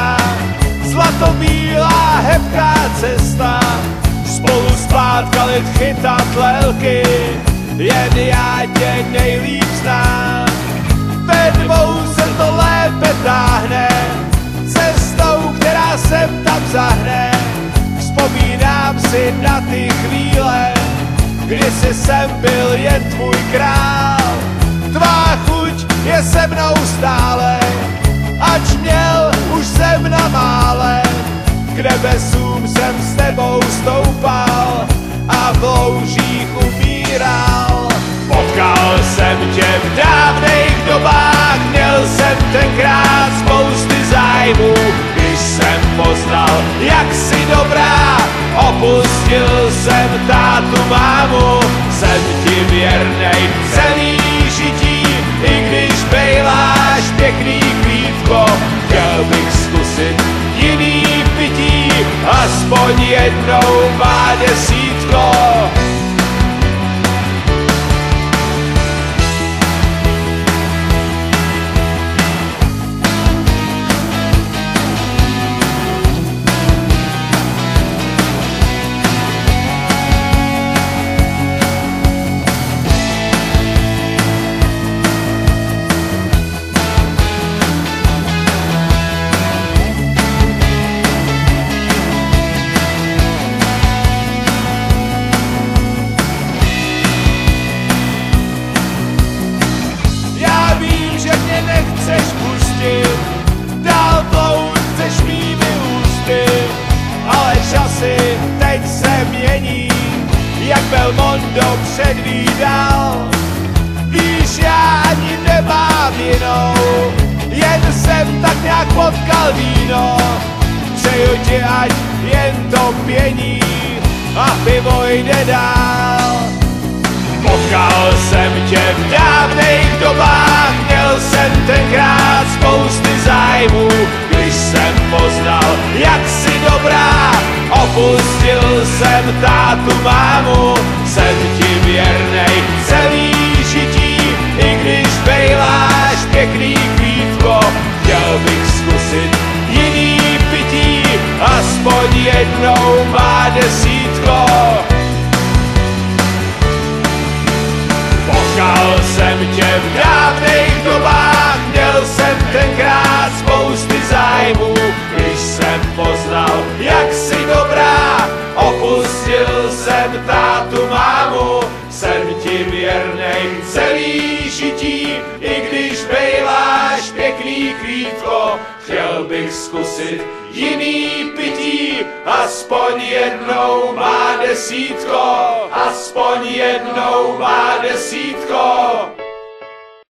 cesta, zlatobílá hebká cesta, spolu zpátka lid chytat lelky, jen já tě nejlíp znám. Ve dvou se to lépe táhne, cestou, která sem tam zahne. Vzpomínám si na ty chvíle, kdy jsi jsem byl jen tvůj král. Tvá chuť je se mnou stále, ač měl už jsem na mále. K nebesům jsem s tebou stoupal a v loužích umíral. Potkal jsem tě v dávných dobách, měl jsem tenkrát spousty zájmů. Když jsem poznal, jak jsi dobrá, opustil jsem tátu, mámu. Jsem ti věrnej celý žití, i když bejláš pěkný kvítko. Chtěl bych zkusit jiný pití, aspoň jednou má desítko. Nechceš pustit, dál plout chceš mými ústy, ale časy teď se mění, jak Belmondo předvídal. Víš, já ani nemám jinou, jen jsem tak nějak potkal víno. Přeju ti, ať jen to pění a pivo jde dál. Potkal jsem tě v dávných dobách, měl jsem tenkrát spousty zájmů. Když jsem poznal, jak jsi dobrá, opustil jsem tátu, mámu. Jsem ti věrnej celý žití, i když bejláš pěkný kvítko. Chtěl bych zkusit jiný pití, aspoň jednou má desítko. Potkal jsem tě v dávných dobách, měl jsem tenkrát spousty zájmů. Když jsem poznal, jak jsi dobrá, opustil jsem tátu, mámu. Jsem ti věrnej celý žití, i když bejláš pěkný kvítko. Chtěl bych zkusit jiný pití, aspoň jednou má desítko. Aspoň jednou má desítko.